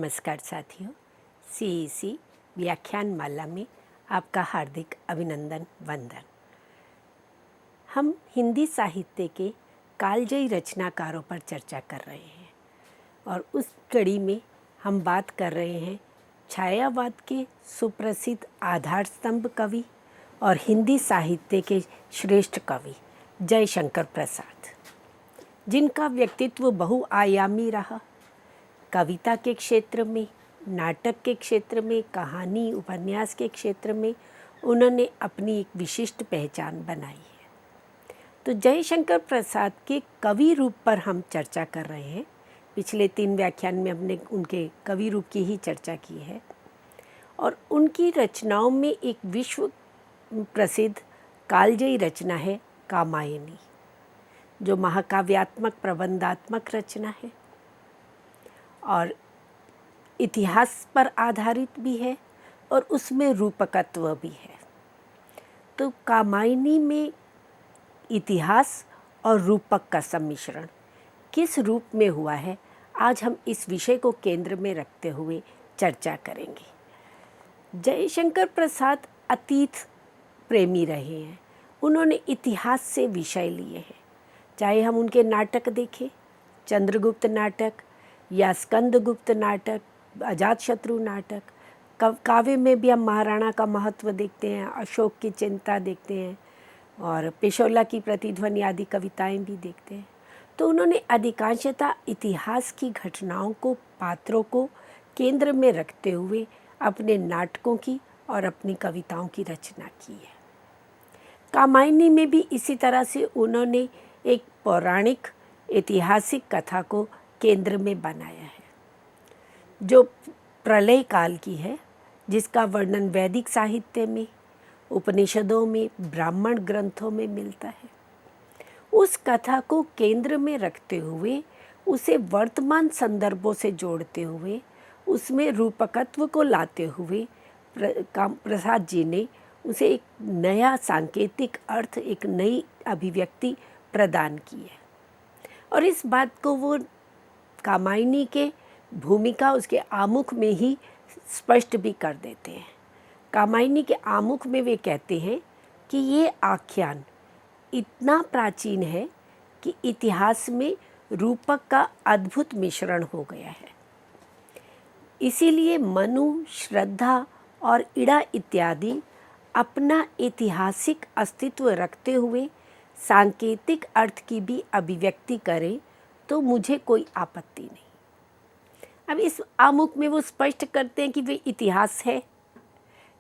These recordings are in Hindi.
नमस्कार साथियों, CEC व्याख्यान माला में आपका हार्दिक अभिनंदन वंदन। हम हिंदी साहित्य के कालजयी रचनाकारों पर चर्चा कर रहे हैं और उस कड़ी में हम बात कर रहे हैं छायावाद के सुप्रसिद्ध आधार स्तंभ कवि और हिंदी साहित्य के श्रेष्ठ कवि जयशंकर प्रसाद, जिनका व्यक्तित्व बहुआयामी रहा। कविता के क्षेत्र में, नाटक के क्षेत्र में, कहानी उपन्यास के क्षेत्र में उन्होंने अपनी एक विशिष्ट पहचान बनाई है। तो जयशंकर प्रसाद के कवि रूप पर हम चर्चा कर रहे हैं। पिछले 3 व्याख्यान में हमने उनके कवि रूप की ही चर्चा की है और उनकी रचनाओं में एक विश्व प्रसिद्ध कालजयी रचना है कामायनी, जो महाकाव्यात्मक प्रबंधात्मक रचना है और इतिहास पर आधारित भी है और उसमें रूपकत्व भी है। तो कामायनी में इतिहास और रूपक का सम्मिश्रण किस रूप में हुआ है, आज हम इस विषय को केंद्र में रखते हुए चर्चा करेंगे। जयशंकर प्रसाद अतीत प्रेमी रहे हैं। उन्होंने इतिहास से विषय लिए हैं, चाहे हम उनके नाटक देखें, चंद्रगुप्त नाटक या स्कंदगुप्त नाटक, अजातशत्रु नाटक, काव्य में भी हम महाराणा का महत्व देखते हैं, अशोक की चिंता देखते हैं और पेशोला की प्रतिध्वनि आदि कविताएं भी देखते हैं। तो उन्होंने अधिकांशतः इतिहास की घटनाओं को, पात्रों को केंद्र में रखते हुए अपने नाटकों की और अपनी कविताओं की रचना की है। कामायनी में भी इसी तरह से उन्होंने एक पौराणिक ऐतिहासिक कथा को केंद्र में बनाया है, जो प्रलय काल की है, जिसका वर्णन वैदिक साहित्य में, उपनिषदों में, ब्राह्मण ग्रंथों में मिलता है। उस कथा को केंद्र में रखते हुए, उसे वर्तमान संदर्भों से जोड़ते हुए, उसमें रूपकत्व को लाते हुए प्रसाद जी ने उसे एक नया सांकेतिक अर्थ, एक नई अभिव्यक्ति प्रदान की है। और इस बात को वो कामायनी के भूमिका उसके आमुख में ही स्पष्ट भी कर देते हैं। कामायनी के आमुख में वे कहते हैं कि ये आख्यान इतना प्राचीन है कि इतिहास में रूपक का अद्भुत मिश्रण हो गया है। इसीलिए मनु, श्रद्धा और इड़ा इत्यादि अपना ऐतिहासिक अस्तित्व रखते हुए सांकेतिक अर्थ की भी अभिव्यक्ति करें तो मुझे कोई आपत्ति नहीं। अब इस आमुख में वो स्पष्ट करते हैं कि वे इतिहास है,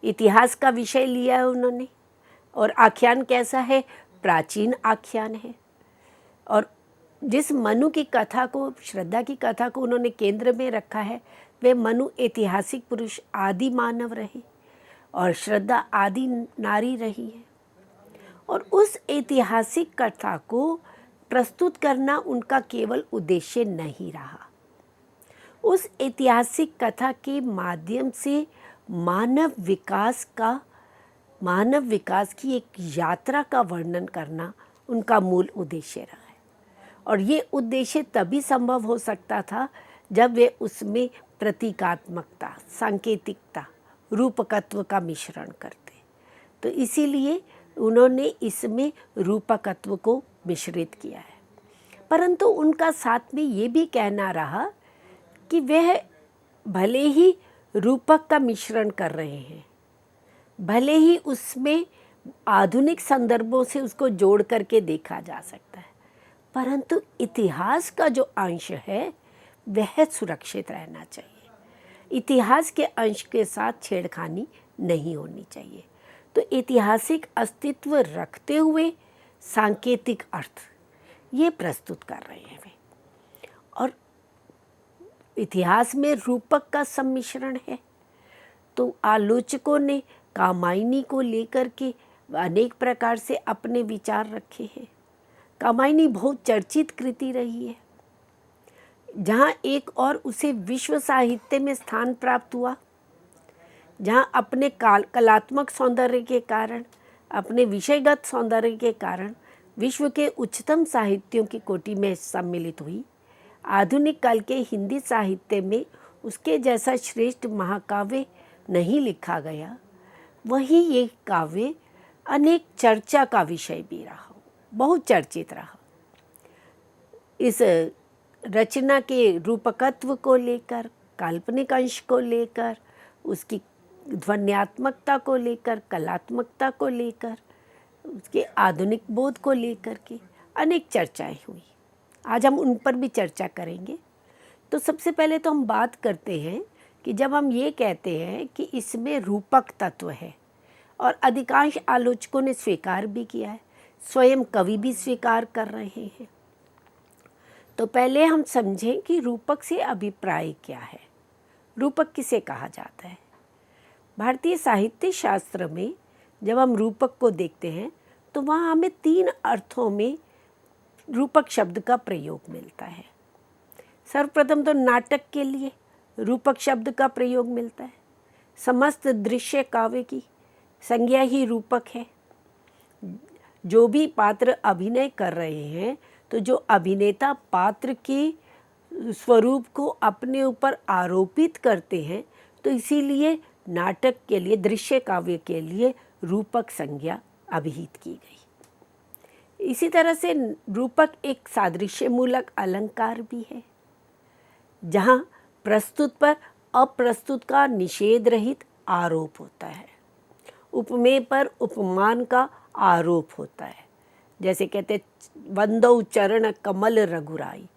इतिहास का विषय लिया है उन्होंने, और आख्यान कैसा है, प्राचीन आख्यान है। और जिस मनु की कथा को, श्रद्धा की कथा को उन्होंने केंद्र में रखा है, वे मनु ऐतिहासिक पुरुष आदि मानव रहे और श्रद्धा आदि नारी रही है। और उस ऐतिहासिक कथा को प्रस्तुत करना उनका केवल उद्देश्य नहीं रहा। उस ऐतिहासिक कथा के माध्यम से मानव विकास की एक यात्रा का वर्णन करना उनका मूल उद्देश्य रहा है। और ये उद्देश्य तभी संभव हो सकता था जब वे उसमें प्रतीकात्मकता, सांकेतिकता, रूपकत्व का मिश्रण करते। तो इसीलिए उन्होंने इसमें रूपकत्व को मिश्रित किया है। परंतु उनका साथ में ये भी कहना रहा कि वह भले ही रूपक का मिश्रण कर रहे हैं, भले ही उसमें आधुनिक संदर्भों से उसको जोड़ करके देखा जा सकता है, परंतु इतिहास का जो अंश है वह सुरक्षित रहना चाहिए। इतिहास के अंश के साथ छेड़खानी नहीं होनी चाहिए। तो ऐतिहासिक अस्तित्व रखते हुए सांकेतिक अर्थ ये प्रस्तुत कर रहे हैं वे। और इतिहास में रूपक का सम्मिश्रण है। तो आलोचकों ने कामायनी को लेकर के अनेक प्रकार से अपने विचार रखे हैं। कामायनी बहुत चर्चित कृति रही है, जहाँ एक और उसे विश्व साहित्य में स्थान प्राप्त हुआ, जहाँ अपने कलात्मक सौंदर्य के कारण, अपने विषयगत सौंदर्य के कारण विश्व के उच्चतम साहित्यों की कोटि में सम्मिलित हुई। आधुनिक काल के हिंदी साहित्य में उसके जैसा श्रेष्ठ महाकाव्य नहीं लिखा गया, वही ये काव्य अनेक चर्चा का विषय भी रहा, बहुत चर्चित रहा। इस रचना के रूपकत्व को लेकर, काल्पनिक अंश को लेकर, उसकी ध्वन्यात्मकता को लेकर, कलात्मकता को लेकर, उसके आधुनिक बोध को लेकर के अनेक चर्चाएं हुई। आज हम उन पर भी चर्चा करेंगे। तो सबसे पहले तो हम बात करते हैं कि जब हम ये कहते हैं कि इसमें रूपक तत्व है, और अधिकांश आलोचकों ने स्वीकार भी किया है, स्वयं कवि भी स्वीकार कर रहे हैं, तो पहले हम समझें कि रूपक से अभिप्राय क्या है, रूपक किसे कहा जाता है। भारतीय साहित्य शास्त्र में जब हम रूपक को देखते हैं तो वहाँ हमें 3 अर्थों में रूपक शब्द का प्रयोग मिलता है। सर्वप्रथम तो नाटक के लिए रूपक शब्द का प्रयोग मिलता है। समस्त दृश्य काव्य की संज्ञा ही रूपक है। जो भी पात्र अभिनय कर रहे हैं, तो जो अभिनेता पात्र के स्वरूप को अपने ऊपर आरोपित करते हैं, तो इसीलिए नाटक के लिए, दृश्य काव्य के लिए रूपक संज्ञा अभिहित की गई। इसी तरह से रूपक एक सादृश्य मूलक अलंकार भी है, जहाँ प्रस्तुत पर अप्रस्तुत का निषेध रहित आरोप होता है, उपमेय पर उपमान का आरोप होता है। जैसे कहते वंदौ चरण कमल रघुराई,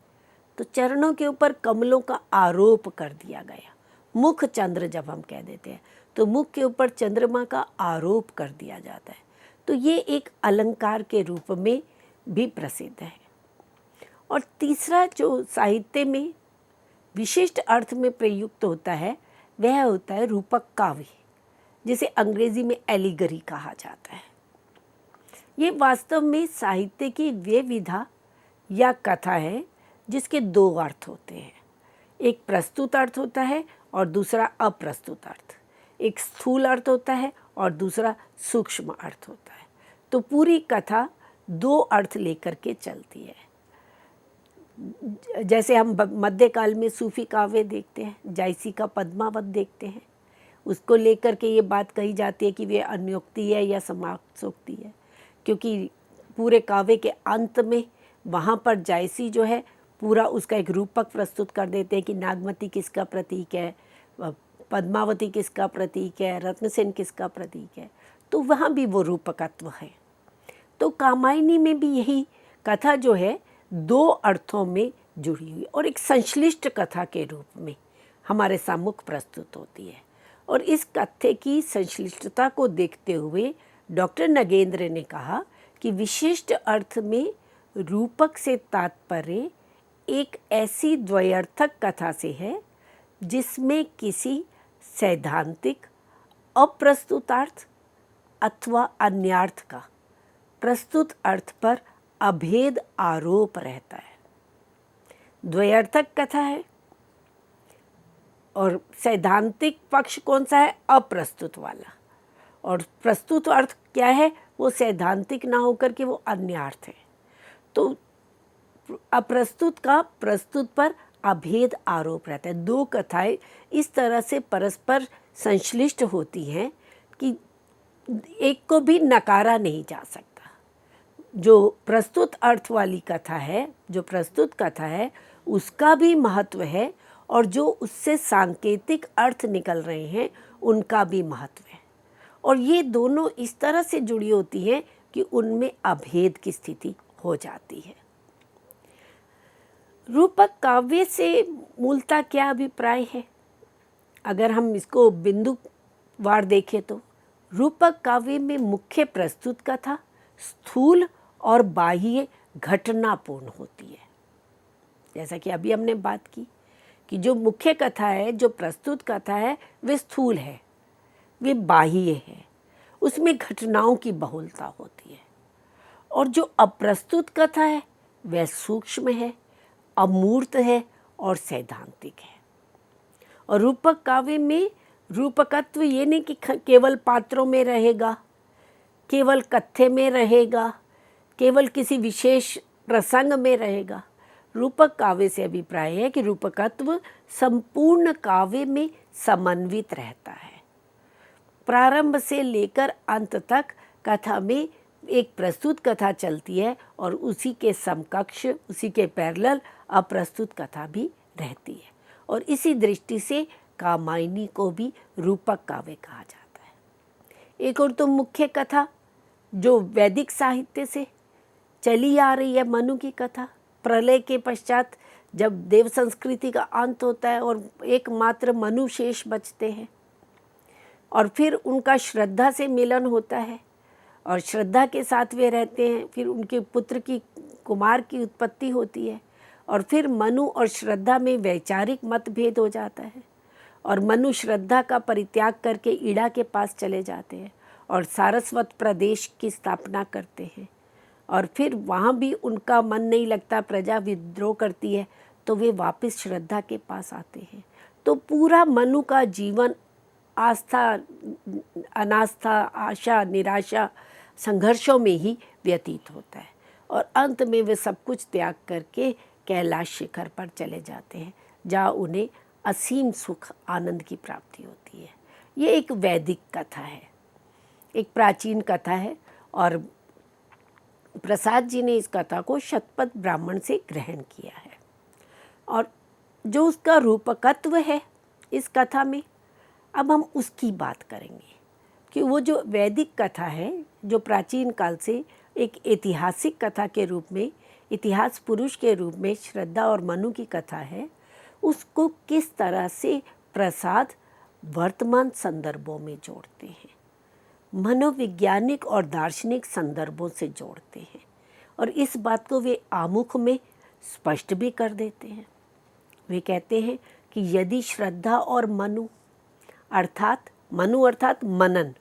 तो चरणों के ऊपर कमलों का आरोप कर दिया गया। मुख चंद्र जब हम कह देते हैं तो मुख के ऊपर चंद्रमा का आरोप कर दिया जाता है। तो ये एक अलंकार के रूप में भी प्रसिद्ध है। और तीसरा जो साहित्य में विशिष्ट अर्थ में प्रयुक्त होता है, वह होता है रूपक काव्य, जिसे अंग्रेजी में एलिगरी कहा जाता है। ये वास्तव में साहित्य की वे विधा या कथा है जिसके 2 अर्थ होते हैं। एक प्रस्तुत अर्थ होता है और दूसरा अप्रस्तुत अर्थ। एक स्थूल अर्थ होता है और दूसरा सूक्ष्म अर्थ होता है। तो पूरी कथा 2 अर्थ लेकर के चलती है। जैसे हम मध्यकाल में सूफी काव्य देखते हैं, जायसी का पद्मावत देखते हैं, उसको लेकर के ये बात कही जाती है कि वे अन्योक्ति है या समाप्तोक्ति है, क्योंकि पूरे काव्य के अंत में वहाँ पर जायसी जो है पूरा उसका एक रूपक प्रस्तुत कर देते हैं कि नागमती किसका प्रतीक है, पद्मावती किसका प्रतीक है, रत्नसेन किसका प्रतीक है। तो वहाँ भी वो रूपकत्व है। तो कामायनी में भी यही कथा जो है 2 अर्थों में जुड़ी हुई और एक संश्लिष्ट कथा के रूप में हमारे सम्मुख प्रस्तुत होती है। और इस कथ्य की संश्लिष्टता को देखते हुए डॉक्टर नगेंद्र ने कहा कि विशिष्ट अर्थ में रूपक से तात्पर्य एक ऐसी द्वयर्थक कथा से है जिसमें किसी सैद्धांतिक अप्रस्तुतार्थ अथवा अन्यार्थ का प्रस्तुत अर्थ पर अभेद आरोप रहता है। द्वयर्थक कथा है और सैद्धांतिक पक्ष कौन सा है? अप्रस्तुत वाला। और प्रस्तुत अर्थ क्या है? वो सैद्धांतिक ना होकर के वो अन्यार्थ है। तो अप्रस्तुत का प्रस्तुत पर अभेद आरोप रहता है। 2 कथाएं इस तरह से परस्पर संश्लिष्ट होती हैं कि एक को भी नकारा नहीं जा सकता। जो प्रस्तुत अर्थ वाली कथा है, जो प्रस्तुत कथा है, उसका भी महत्व है और जो उससे सांकेतिक अर्थ निकल रहे हैं उनका भी महत्व है। और ये दोनों इस तरह से जुड़ी होती हैं कि उनमें अभेद की स्थिति हो जाती है। रूपक काव्य से मूलतः क्या अभिप्राय है? अगर हम इसको बिंदुवार देखें तो रूपक काव्य में मुख्य प्रस्तुत कथा स्थूल और बाह्य घटनापूर्ण होती है। जैसा कि अभी हमने बात की कि जो मुख्य कथा है, जो प्रस्तुत कथा है, वे स्थूल है, वे बाह्य है, उसमें घटनाओं की बहुलता होती है। और जो अप्रस्तुत कथा है वह सूक्ष्म है, अमूर्त है और सैद्धांतिक है। और रूपक काव्य में रूपकत्व ये नहीं कि केवल पात्रों में रहेगा, केवल कथ्य में रहेगा, केवल किसी विशेष प्रसंग में रहेगा, रूपक काव्य से अभिप्राय है कि रूपकत्व संपूर्ण काव्य में समन्वित रहता है। प्रारंभ से लेकर अंत तक कथा में एक प्रस्तुत कथा चलती है और उसी के समकक्ष, उसी के पैरेलल अप्रस्तुत कथा भी रहती है, और इसी दृष्टि से कामायनी को भी रूपक काव्य कहा जाता है। एक और तो मुख्य कथा जो वैदिक साहित्य से चली आ रही है, मनु की कथा। प्रलय के पश्चात जब देव संस्कृति का अंत होता है और एकमात्र मनु शेष बचते हैं, और फिर उनका श्रद्धा से मिलन होता है और श्रद्धा के साथ वे रहते हैं। फिर उनके पुत्र की, कुमार की उत्पत्ति होती है, और फिर मनु और श्रद्धा में वैचारिक मतभेद हो जाता है, और मनु श्रद्धा का परित्याग करके इड़ा के पास चले जाते हैं और सारस्वत प्रदेश की स्थापना करते हैं, और फिर वहाँ भी उनका मन नहीं लगता, प्रजा विद्रोह करती है, तो वे वापस श्रद्धा के पास आते हैं। तो पूरा मनु का जीवन आस्था, अनास्था, आशा, निराशा, संघर्षों में ही व्यतीत होता है, और अंत में वे सब कुछ त्याग करके कैलाश शिखर पर चले जाते हैं, जहाँ उन्हें असीम सुख, आनंद की प्राप्ति होती है। ये एक वैदिक कथा है, एक प्राचीन कथा है, और प्रसाद जी ने इस कथा को शतपथ ब्राह्मण से ग्रहण किया है। और जो उसका रूपकत्व है इस कथा में, अब हम उसकी बात करेंगे कि वो जो वैदिक कथा है, जो प्राचीन काल से एक ऐतिहासिक कथा के रूप में, इतिहास पुरुष के रूप में श्रद्धा और मनु की कथा है, उसको किस तरह से प्रसाद वर्तमान संदर्भों में जोड़ते हैं, मनोवैज्ञानिक और दार्शनिक संदर्भों से जोड़ते हैं, और इस बात को वे आमुख में स्पष्ट भी कर देते हैं। वे कहते हैं कि यदि श्रद्धा और मनु अर्थात मनन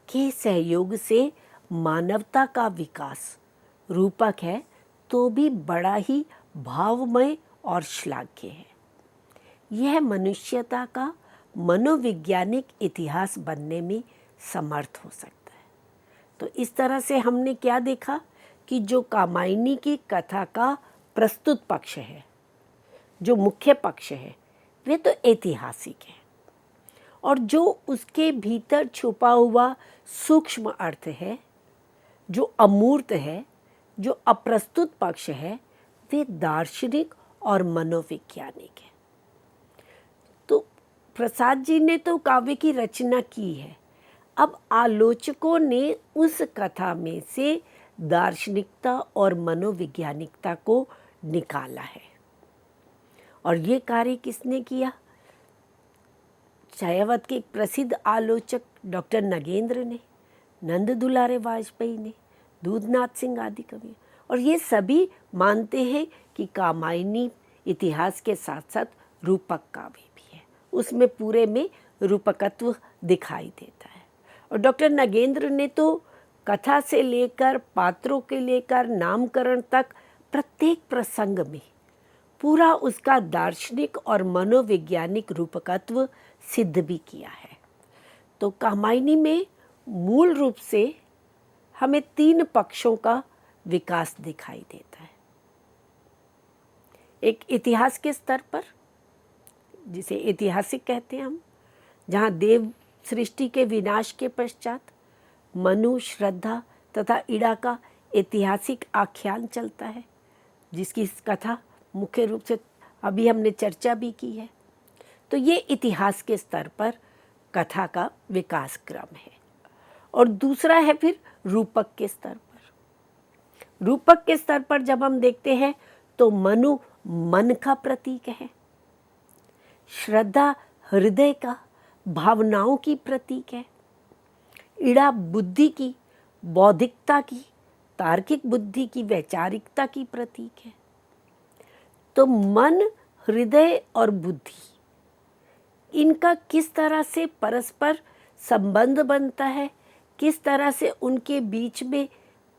के सहयोग से मानवता का विकास रूपक है, तो भी बड़ा ही भावमय और श्लाघ्य है। यह मनुष्यता का मनोवैज्ञानिक इतिहास बनने में समर्थ हो सकता है। तो इस तरह से हमने क्या देखा कि जो कामायनी की कथा का प्रस्तुत पक्ष है, जो मुख्य पक्ष है, वे तो ऐतिहासिक है, और जो उसके भीतर छुपा हुआ सूक्ष्म अर्थ है, जो अमूर्त है, जो अप्रस्तुत पक्ष है, वे दार्शनिक और मनोवैज्ञानिक है। तो प्रसाद जी ने तो काव्य की रचना की है, अब आलोचकों ने उस कथा में से दार्शनिकता और मनोवैज्ञानिकता को निकाला है, और ये कार्य किसने किया? छायावत के एक प्रसिद्ध आलोचक डॉक्टर नगेंद्र ने, नंद दुलारे वाजपेयी ने, दूधनाथ सिंह आदि कवि, और ये सभी मानते हैं कि कामायनी इतिहास के साथ साथ रूपक काव्य भी है, उसमें पूरे में रूपकत्व दिखाई देता है। और डॉक्टर नगेंद्र ने तो कथा से लेकर पात्रों के लेकर नामकरण तक प्रत्येक प्रसंग में पूरा उसका दार्शनिक और मनोवैज्ञानिक रूपकत्व सिद्ध भी किया है। तो कामायनी में मूल रूप से हमें 3 पक्षों का विकास दिखाई देता है। एक इतिहास के स्तर पर, जिसे ऐतिहासिक कहते हैं हम, जहाँ देव सृष्टि के विनाश के पश्चात मनु, श्रद्धा तथा इड़ा का ऐतिहासिक आख्यान चलता है, जिसकी कथा मुख्य रूप से अभी हमने चर्चा भी की है। तो ये इतिहास के स्तर पर कथा का विकास क्रम है। और दूसरा है फिर रूपक के स्तर पर। रूपक के स्तर पर जब हम देखते हैं तो मनु मन का प्रतीक है, श्रद्धा हृदय का, भावनाओं की प्रतीक है, इड़ा बुद्धि की, बौद्धिकता की, तार्किक बुद्धि की, वैचारिकता की प्रतीक है। तो मन, हृदय और बुद्धि, इनका किस तरह से परस्पर संबंध बनता है, किस तरह से उनके बीच में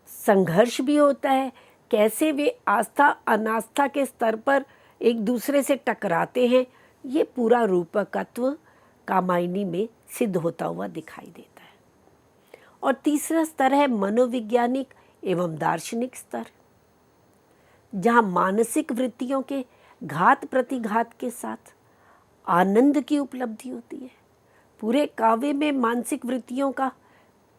संघर्ष भी होता है, कैसे वे आस्था अनास्था के स्तर पर एक दूसरे से टकराते हैं, ये पूरा रूपकत्व कामायनी में सिद्ध होता हुआ दिखाई देता है। और तीसरा स्तर है मनोवैज्ञानिक एवं दार्शनिक स्तर, जहाँ मानसिक वृत्तियों के घात प्रतिघात के साथ आनंद की उपलब्धि होती है। पूरे काव्य में मानसिक वृत्तियों का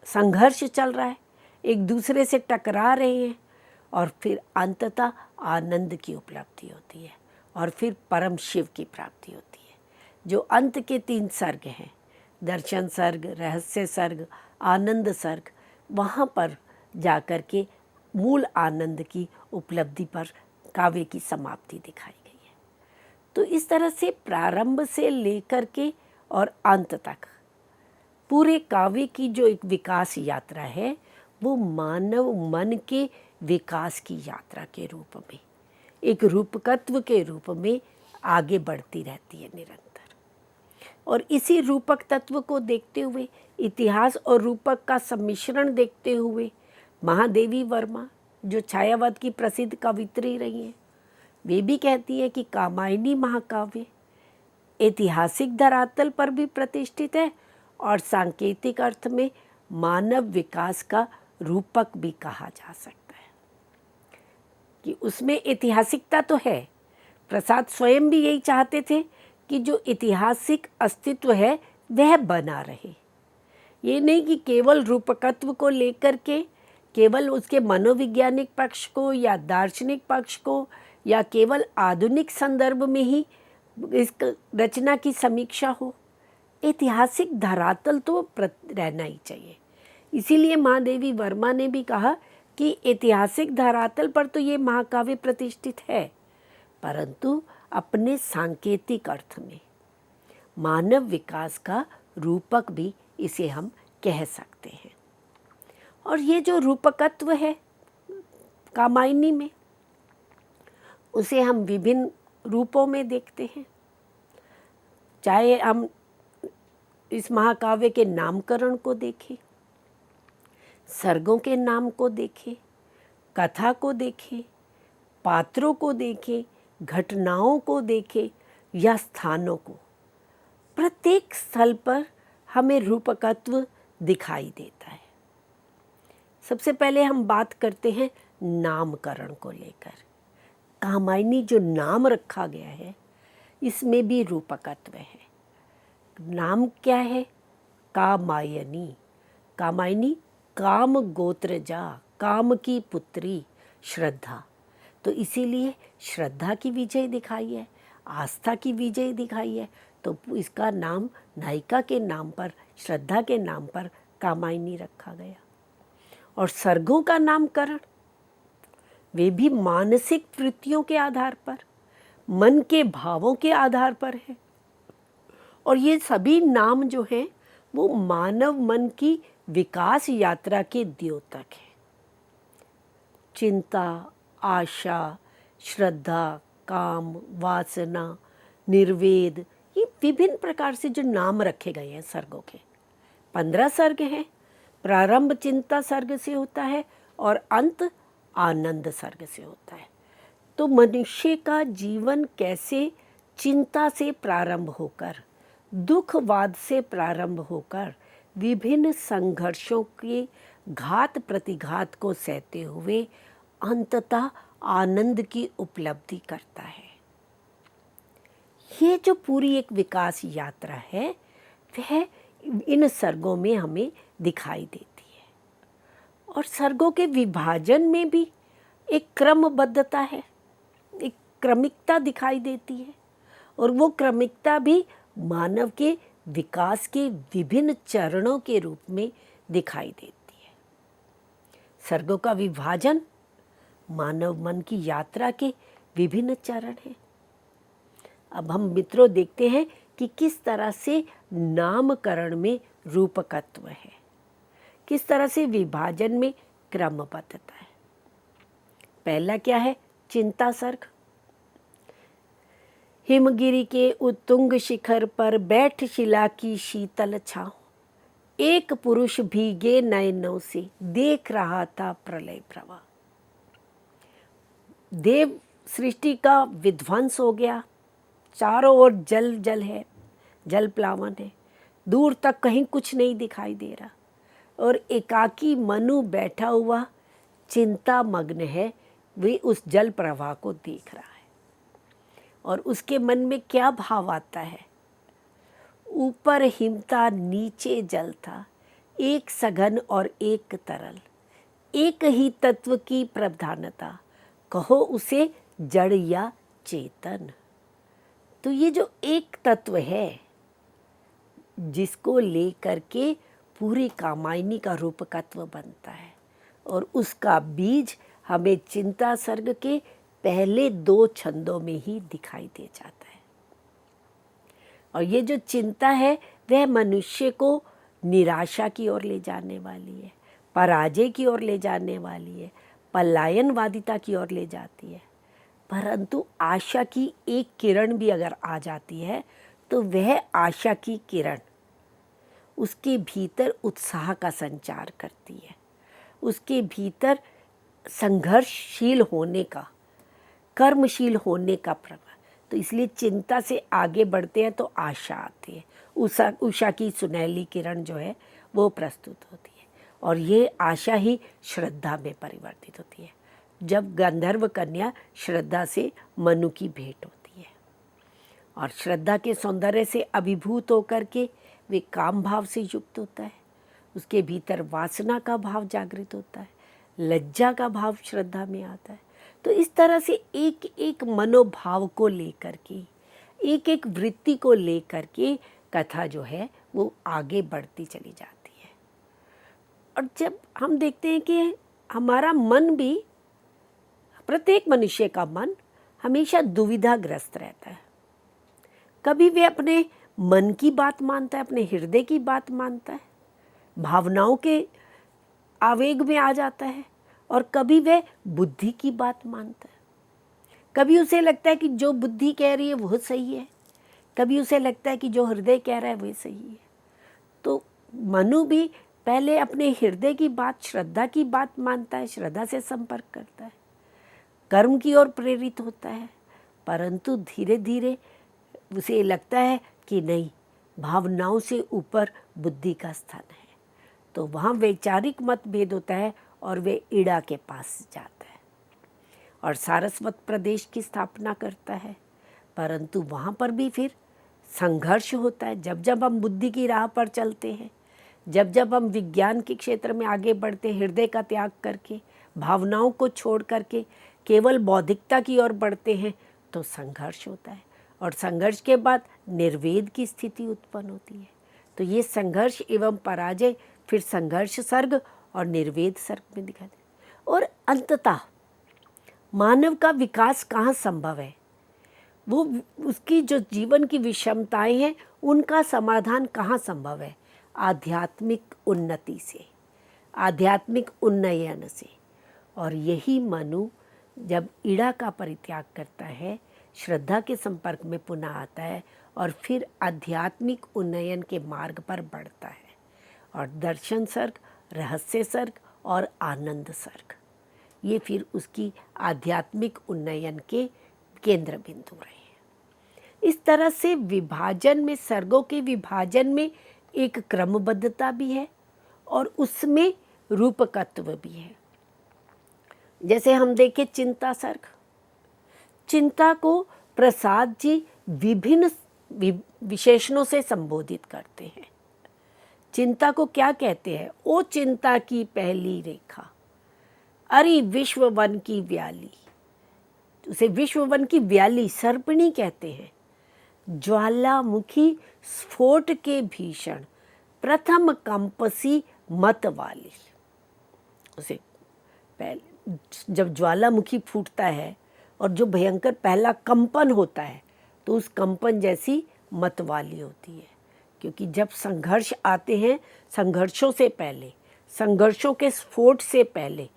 संघर्ष चल रहा है, एक दूसरे से टकरा रहे हैं, और फिर अंततः आनंद की उपलब्धि होती है और फिर परम शिव की प्राप्ति होती है। जो अंत के 3 सर्ग हैं, दर्शन सर्ग, रहस्य सर्ग, आनंद सर्ग, वहाँ पर जाकर के मूल आनंद की उपलब्धि पर काव्य की समाप्ति दिखाई गई है। तो इस तरह से प्रारंभ से लेकर के और अंत तक पूरे काव्य की जो एक विकास यात्रा है, वो मानव मन के विकास की यात्रा के रूप में, एक रूपकत्व के रूप में आगे बढ़ती रहती है निरंतर। और इसी रूपक तत्व को देखते हुए, इतिहास और रूपक का सम्मिश्रण देखते हुए, महादेवी वर्मा जो छायावत की प्रसिद्ध कवित्री रही हैं, वे भी कहती है कि कामायनी महाकाव्य ऐतिहासिक धरातल पर भी प्रतिष्ठित है और सांकेतिक अर्थ में मानव विकास का रूपक भी कहा जा सकता है, कि उसमें ऐतिहासिकता तो है। प्रसाद स्वयं भी यही चाहते थे कि जो ऐतिहासिक अस्तित्व है वह बना रहे। ये नहीं कि केवल रूपकत्व को लेकर के केवल उसके मनोवैज्ञानिक पक्ष को या दार्शनिक पक्ष को या केवल आधुनिक संदर्भ में ही इस रचना की समीक्षा हो। ऐतिहासिक धरातल तो रहना ही चाहिए। इसीलिए महादेवी वर्मा ने भी कहा कि ऐतिहासिक धरातल पर तो ये महाकाव्य प्रतिष्ठित है, परंतु अपने सांकेतिक अर्थ में मानव विकास का रूपक भी इसे हम कह सकते हैं। और ये जो रूपकत्व है कामायनी में, उसे हम विभिन्न रूपों में देखते हैं। चाहे हम इस महाकाव्य के नामकरण को देखें, सर्गों के नाम को देखें, कथा को देखें, पात्रों को देखें, घटनाओं को देखें या स्थानों को, प्रत्येक स्थल पर हमें रूपकत्व दिखाई देता है। सबसे पहले हम बात करते हैं नामकरण को लेकर। कामायनी जो नाम रखा गया है, इसमें भी रूपकत्व है। नाम क्या है? कामायनी। कामायनी काम गोत्रजा, काम की पुत्री श्रद्धा। तो इसीलिए श्रद्धा की विजय दिखाई है, आस्था की विजय दिखाई है, तो इसका नाम नायिका के नाम पर, श्रद्धा के नाम पर कामायनी रखा गया। और सर्गों का नामकरण वे भी मानसिक वृत्तियों के आधार पर, मन के भावों के आधार पर है। और ये सभी नाम जो हैं वो मानव मन की विकास यात्रा के द्योतक हैं। चिंता, आशा, श्रद्धा, काम, वासना, निर्वेद, ये विभिन्न प्रकार से जो नाम रखे गए हैं सर्गों के। 15 सर्ग हैं। प्रारंभ चिंता सर्ग से होता है और अंत आनंद सर्ग से होता है। तो मनुष्य का जीवन कैसे चिंता से प्रारंभ होकर, दुखवाद से प्रारंभ होकर, विभिन्न संघर्षों के घात प्रतिघात को सहते हुए अंततः आनंद की उपलब्धि करता है। ये जो पूरी एक विकास यात्रा है, वह इन सर्गों में हमें दिखाई देती है। और सर्गों के विभाजन में भी एक क्रमबद्धता है, एक क्रमिकता दिखाई देती है। और वो क्रमिकता भी मानव के विकास के विभिन्न चरणों के रूप में दिखाई देती है। सर्गों का विभाजन मानव मन की यात्रा के विभिन्न चरण हैं। अब हम मित्रों देखते हैं कि किस तरह से नामकरण में रूपकत्व है, किस तरह से विभाजन में क्रमबद्धता है। पहला क्या है? चिंता सर्ग। हिमगिरी के उत्तुंग शिखर पर बैठ शिला की शीतल छांव, एक पुरुष भीगे नयनों से देख रहा था प्रलय प्रवाह। देव सृष्टि का विध्वंस हो गया, चारों ओर जल जल है, जल प्लावन है, दूर तक कहीं कुछ नहीं दिखाई दे रहा। और एकाकी मनु बैठा हुआ चिंता मग्न है, वे उस जल प्रवाह को देख रहा है और उसके मन में क्या भाव आता है? ऊपर हिमता नीचे जल था, एक सघन और एक तरल, एक ही तत्व की प्रधानता, कहो उसे जड़ या चेतन। तो ये जो एक तत्व है जिसको लेकर के पूरी कामायनी का रूपकत्व बनता है, और उसका बीज हमें चिंता सर्ग के पहले 2 छंदों में ही दिखाई दे जाता है। और ये जो चिंता है वह मनुष्य को निराशा की ओर ले जाने वाली है, पराजय की ओर ले जाने वाली है, पलायनवादिता की ओर ले जाती है। परंतु आशा की एक किरण भी अगर आ जाती है तो वह आशा की किरण उसके भीतर उत्साह का संचार करती है, उसके भीतर संघर्षशील होने का, कर्मशील होने का प्रभाव। तो इसलिए चिंता से आगे बढ़ते हैं तो आशा आती है, उषा की सुनहली किरण जो है वो प्रस्तुत होती है, और ये आशा ही श्रद्धा में परिवर्तित होती है। जब गंधर्व कन्या श्रद्धा से मनु की भेंट होती है और श्रद्धा के सौंदर्य से अभिभूत होकर के वे काम भाव से युक्त होता है, उसके भीतर वासना का भाव जागृत होता है, लज्जा का भाव श्रद्धा में आता है। तो इस तरह से एक एक मनोभाव को लेकर के, एक एक वृत्ति को लेकर के कथा जो है वो आगे बढ़ती चली जाती है। और जब हम देखते हैं कि हमारा मन भी, प्रत्येक मनुष्य का मन हमेशा दुविधाग्रस्त रहता है। कभी वे अपने मन की बात मानता है, अपने हृदय की बात मानता है, भावनाओं के आवेग में आ जाता है, और कभी वह बुद्धि की बात मानता है। कभी उसे लगता है कि जो बुद्धि कह रही है वो सही है, कभी उसे लगता है कि जो हृदय कह रहा है वह सही है। तो मनु भी पहले अपने हृदय की बात, श्रद्धा की बात मानता है, श्रद्धा से संपर्क करता है, कर्म की ओर प्रेरित होता है, परंतु धीरे धीरे उसे लगता है कि नहीं, भावनाओं से ऊपर बुद्धि का स्थान है। तो वहाँ वैचारिक मतभेद होता है और वे इड़ा के पास जाता है और सारस्वत प्रदेश की स्थापना करता है। परंतु वहाँ पर भी फिर संघर्ष होता है। जब जब हम बुद्धि की राह पर चलते हैं, जब जब हम विज्ञान के क्षेत्र में आगे बढ़ते हैं, हृदय का त्याग करके, भावनाओं को छोड़ करके केवल बौद्धिकता की ओर बढ़ते हैं, तो संघर्ष होता है, और संघर्ष के बाद निर्वेद की स्थिति उत्पन्न होती है। तो ये संघर्ष एवं पराजय फिर संघर्ष सर्ग और निर्वेद सर्ग में दिखाते हैं। और अंततः मानव का विकास कहाँ संभव है, वो उसकी जो जीवन की विषमताएं हैं उनका समाधान कहाँ संभव है? आध्यात्मिक उन्नति से, आध्यात्मिक उन्नयन से। और यही मनु जब इड़ा का परित्याग करता है, श्रद्धा के संपर्क में पुनः आता है और फिर आध्यात्मिक उन्नयन के मार्ग पर बढ़ता है। और दर्शन सर्ग, रहस्य सर्ग और आनंद सर्ग, ये फिर उसकी आध्यात्मिक उन्नयन के केंद्र बिंदु रहे हैं। इस तरह से विभाजन में, सर्गों के विभाजन में एक क्रमबद्धता भी है और उसमें रूपकत्व भी है। जैसे हम देखें चिंता सर्ग, चिंता को प्रसाद जी विभिन्न विशेषणों से संबोधित करते हैं। चिंता को क्या कहते हैं? ओ चिंता की पहली रेखा, अरे विश्व वन की व्याली, उसे विश्व वन की व्याली सर्पिणी कहते हैं। ज्वालामुखी स्फोट के भीषण, प्रथम कंपसी मत वाली। उसे पहले जब ज्वालामुखी फूटता है और जो भयंकर पहला कंपन होता है, तो उस कंपन जैसी मत वाली होती है। क्योंकि जब संघर्ष आते हैं, संघर्षों से पहले, संघर्षों के स्फोट से पहले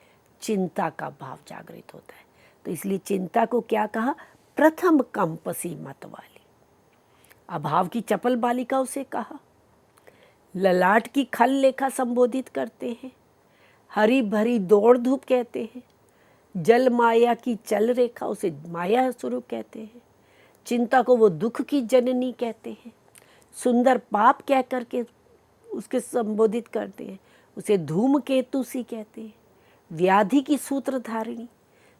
चिंता का भाव जागृत होता है। तो इसलिए चिंता को क्या कहा? प्रथम कंपसी मत वाली। अभाव की चपल बालिका उसे कहा। ललाट की खल लेखा संबोधित करते हैं। हरी भरी दौड़ धूप कहते हैं। जल माया की चल रेखा, उसे माया स्वरूप कहते हैं। चिंता को वो दुख की जननी कहते हैं। सुंदर पाप कह करके उसके संबोधित करते हैं। उसे धूमकेतु सी कहते हैं। व्याधि की सूत्रधारिणी,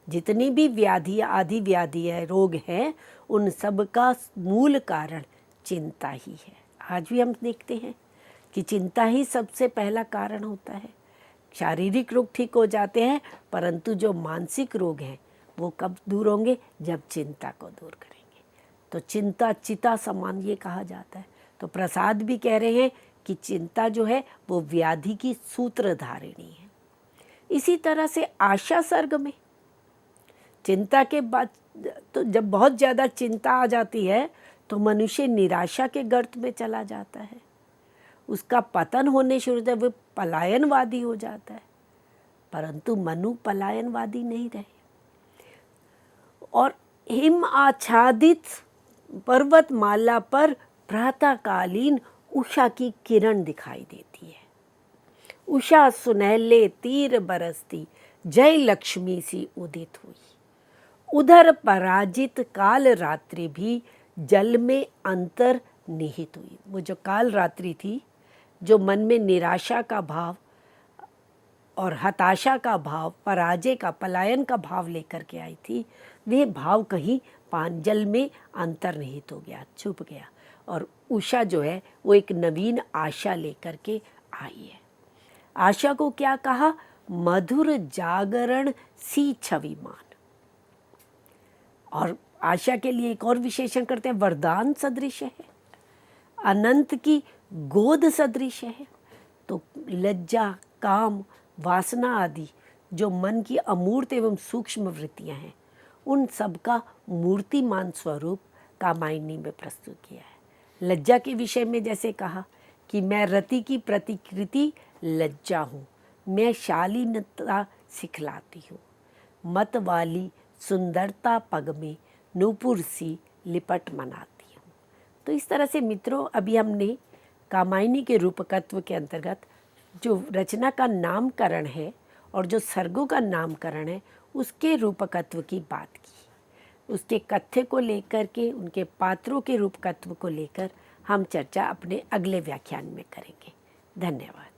जितनी भी व्याधि आदि व्याधि है, रोग हैं, उन सब का मूल कारण चिंता ही है। आज भी हम देखते हैं कि चिंता ही सबसे पहला कारण होता है। शारीरिक रोग ठीक हो जाते हैं, परंतु जो मानसिक रोग हैं वो कब दूर होंगे? जब चिंता को दूर करेंगे। तो चिंता चिता समान ये कहा जाता है। तो प्रसाद भी कह रहे हैं कि चिंता जो है वो व्याधि की सूत्रधारिणी है। इसी तरह से आशा सर्ग में चिंता के बाद तो जब बहुत ज़्यादा चिंता आ जाती है तो मनुष्य निराशा के गर्त में चला जाता है, उसका पतन होने शुरू होता है, वो पलायनवादी हो जाता है। परंतु मनु पलायनवादी नहीं रहे और हिम आच्छादित पर्वतमाला पर प्रातःकालीन उषा की किरण दिखाई देती है। उषा सुनहले तीर बरसती जय लक्ष्मी सी उदित हुई। उधर पराजित काल रात्रि भी जल में अंतर निहित हुई। वो जो काल रात्रि थी, जो मन में निराशा का भाव और हताशा का भाव, पराजय का, पलायन का भाव लेकर के आई थी, वे भाव कहीं जल में अंतर्निहित हो गया, छुप गया। और उषा जो है वो एक नवीन आशा लेकर के आई है। आशा को क्या कहा? मधुर जागरण सी छविमान। और आशा के लिए एक और विशेषण करते हैं, वरदान सदृश है, अनंत की गोद सदृश है। तो लज्जा, काम, वासना आदि जो मन की अमूर्त एवं सूक्ष्म वृत्तियां हैं, उन सब का मूर्तिमान स्वरूप कामायनी में प्रस्तुत किया है। लज्जा के विषय में जैसे कहा कि मैं रति की प्रतिकृति लज्जा हूँ, मैं शालीनता सिखलाती हूँ, मत वाली सुंदरता पग में नूपुर सी लिपट मनाती हूँ। तो इस तरह से मित्रों, अभी हमने कामायनी के रूपकत्व के अंतर्गत जो रचना का नामकरण है और जो सर्गों का नामकरण है, उसके रूपकत्व की बात की। उसके कथ्य को लेकर के, उनके पात्रों के रूपकत्व को लेकर हम चर्चा अपने अगले व्याख्यान में करेंगे। धन्यवाद।